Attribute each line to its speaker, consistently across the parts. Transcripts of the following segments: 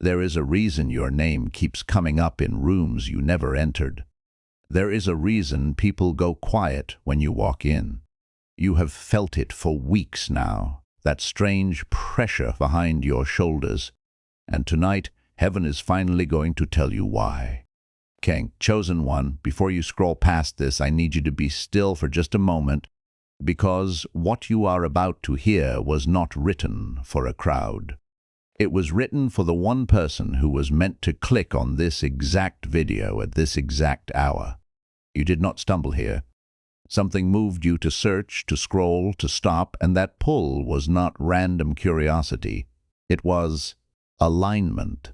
Speaker 1: There is a reason your name keeps coming up in rooms you never entered. There is a reason people go quiet when you walk in. You have felt it for weeks now, that strange pressure behind your shoulders, and tonight heaven is finally going to tell you why. King, chosen one, before you scroll past this, I need you to be still for just a moment, because what you are about to hear was not written for a crowd. It was written for the one person who was meant to click on this exact video at this exact hour. You did not stumble here. Something moved you to search, to scroll, to stop, and that pull was not random curiosity. It was alignment.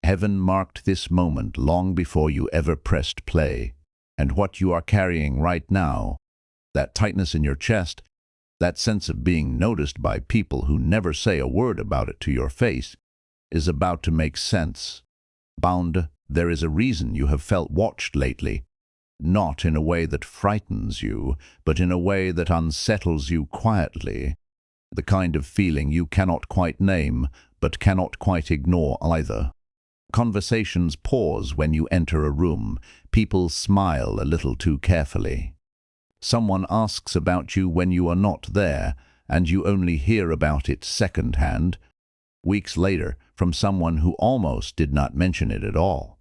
Speaker 1: Heaven marked this moment long before you ever pressed play. And what you are carrying right now, that tightness in your chest, that sense of being noticed by people who never say a word about it to your face, is about to make sense. Bound, there is a reason you have felt watched lately. Not in a way that frightens you, but in a way that unsettles you quietly. The kind of feeling you cannot quite name, but cannot quite ignore either. Conversations pause when you enter a room. People smile a little too carefully. Someone asks about you when you are not there, and you only hear about it second-hand, weeks later, from someone who almost did not mention it at all.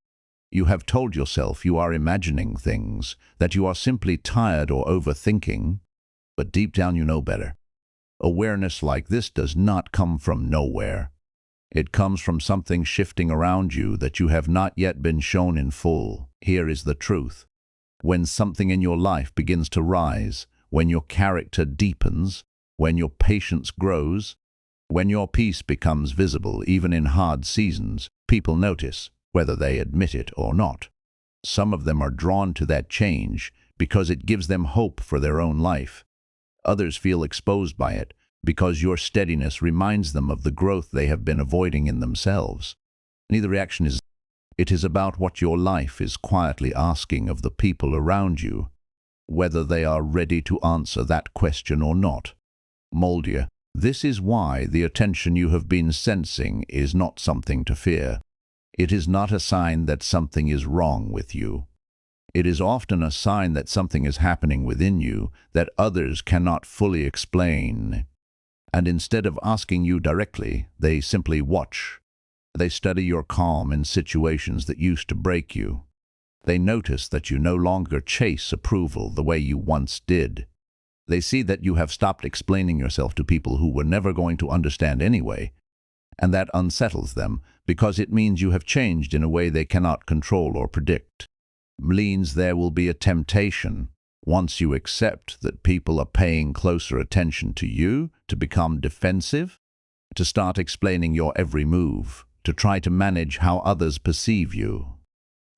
Speaker 1: You have told yourself you are imagining things, that you are simply tired or overthinking, but deep down you know better. Awareness like this does not come from nowhere. It comes from something shifting around you that you have not yet been shown in full. Here is the truth. When something in your life begins to rise, when your character deepens, when your patience grows, when your peace becomes visible even in hard seasons, people notice, whether they admit it or not. Some of them are drawn to that change because it gives them hope for their own life. Others feel exposed by it because your steadiness reminds them of the growth they have been avoiding in themselves. Neither reaction is. It is about what your life is quietly asking of the people around you, whether they are ready to answer that question or not. Moldia, this is why the attention you have been sensing is not something to fear. It is not a sign that something is wrong with you. It is often a sign that something is happening within you that others cannot fully explain. And instead of asking you directly, they simply watch. They study your calm in situations that used to break you. They notice that you no longer chase approval the way you once did. They see that you have stopped explaining yourself to people who were never going to understand anyway, and that unsettles them because it means you have changed in a way they cannot control or predict. Means there will be a temptation, once you accept that people are paying closer attention to you, to become defensive, to start explaining your every move, to try to manage how others perceive you.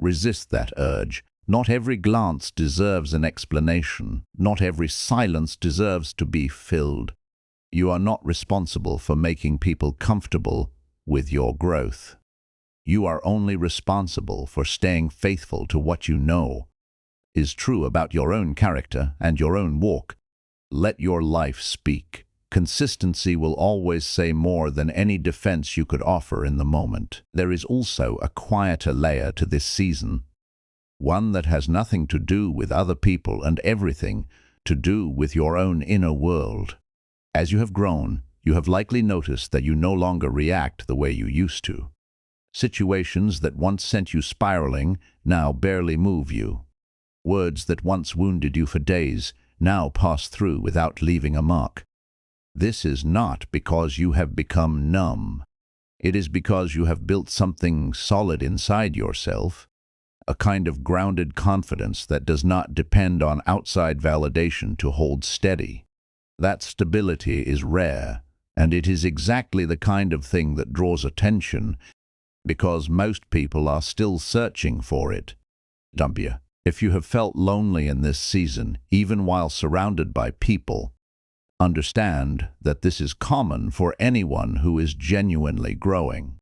Speaker 1: Resist that urge. Not every glance deserves an explanation. Not every silence deserves to be filled. You are not responsible for making people comfortable with your growth. You are only responsible for staying faithful to what you know is true about your own character and your own walk. Let your life speak. Consistency will always say more than any defense you could offer in the moment. There is also a quieter layer to this season, one that has nothing to do with other people and everything to do with your own inner world. As you have grown, you have likely noticed that you no longer react the way you used to. Situations that once sent you spiraling now barely move you. Words that once wounded you for days now pass through without leaving a mark. This is not because you have become numb. It is because you have built something solid inside yourself, a kind of grounded confidence that does not depend on outside validation to hold steady. That stability is rare, and it is exactly the kind of thing that draws attention because most people are still searching for it. Dumpia, if you have felt lonely in this season, even while surrounded by people, understand that this is common for anyone who is genuinely growing.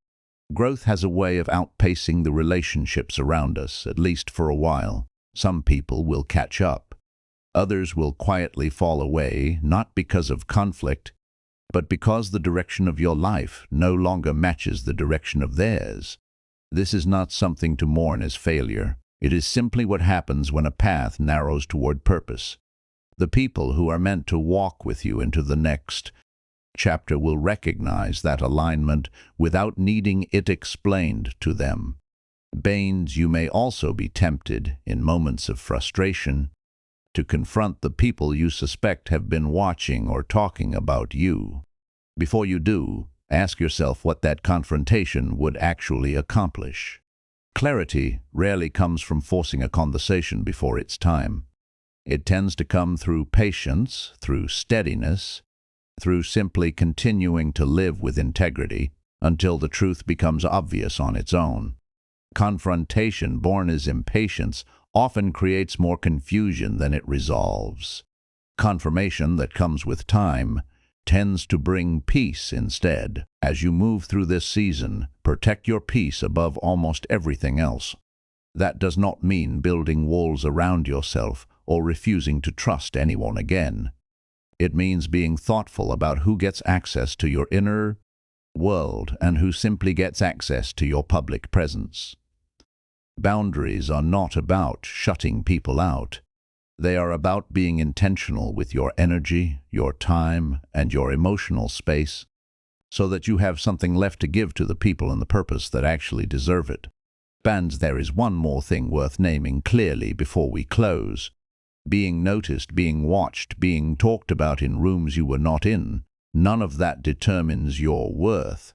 Speaker 1: Growth has a way of outpacing the relationships around us, at least for a while. Some people will catch up. Others will quietly fall away, not because of conflict, But because the direction of your life no longer matches the direction of theirs, this is not something to mourn as failure. It is simply what happens when a path narrows toward purpose. The people who are meant to walk with you into the next chapter will recognize that alignment without needing it explained to them. Baines, you may also be tempted, in moments of frustration, to confront the people you suspect have been watching or talking about you. Before you do, ask yourself what that confrontation would actually accomplish. Clarity rarely comes from forcing a conversation before its time. It tends to come through patience, through steadiness, through simply continuing to live with integrity until the truth becomes obvious on its own. Confrontation born as impatience often creates more confusion than it resolves. Confirmation that comes with time tends to bring peace instead. As you move through this season, protect your peace above almost everything else. That does not mean building walls around yourself or refusing to trust anyone again. It means being thoughtful about who gets access to your inner world and who simply gets access to your public presence. Boundaries are not about shutting people out. They are about being intentional with your energy, your time, and your emotional space, so that you have something left to give to the people and the purpose that actually deserve it. Bands, there is one more thing worth naming clearly before we close. Being noticed, being watched, being talked about in rooms you were not in, none of that determines your worth.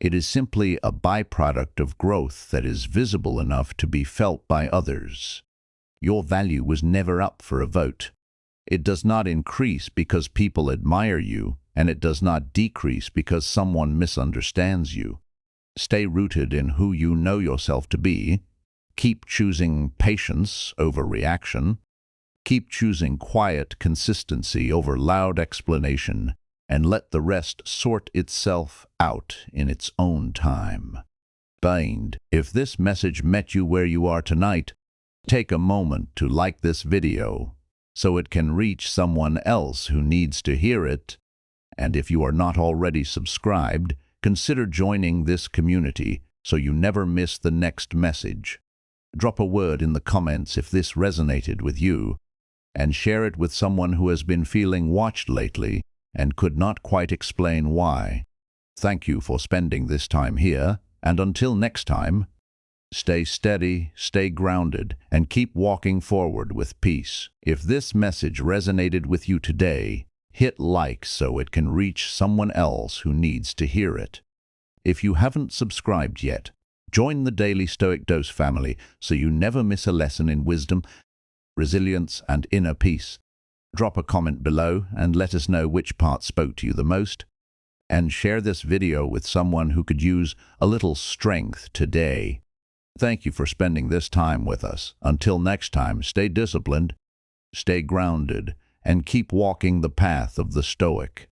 Speaker 1: It is simply a byproduct of growth that is visible enough to be felt by others. Your value was never up for a vote. It does not increase because people admire you, and it does not decrease because someone misunderstands you. Stay rooted in who you know yourself to be. Keep choosing patience over reaction. Keep choosing quiet consistency over loud explanation, and let the rest sort itself out in its own time. Bind, if this message met you where you are tonight, take a moment to like this video so it can reach someone else who needs to hear it. And if you are not already subscribed, consider joining this community so you never miss the next message. Drop a word in the comments if this resonated with you, and share it with someone who has been feeling watched lately and could not quite explain why. Thank you for spending this time here, and until next time, stay steady, stay grounded, and keep walking forward with peace. If this message resonated with you today, hit like so it can reach someone else who needs to hear it. If you haven't subscribed yet, join the Daily Stoic Dose family so you never miss a lesson in wisdom, resilience, and inner peace. Drop a comment below and let us know which part spoke to you the most, and share this video with someone who could use a little strength today. Thank you for spending this time with us. Until next time, stay disciplined, stay grounded, and keep walking the path of the Stoic.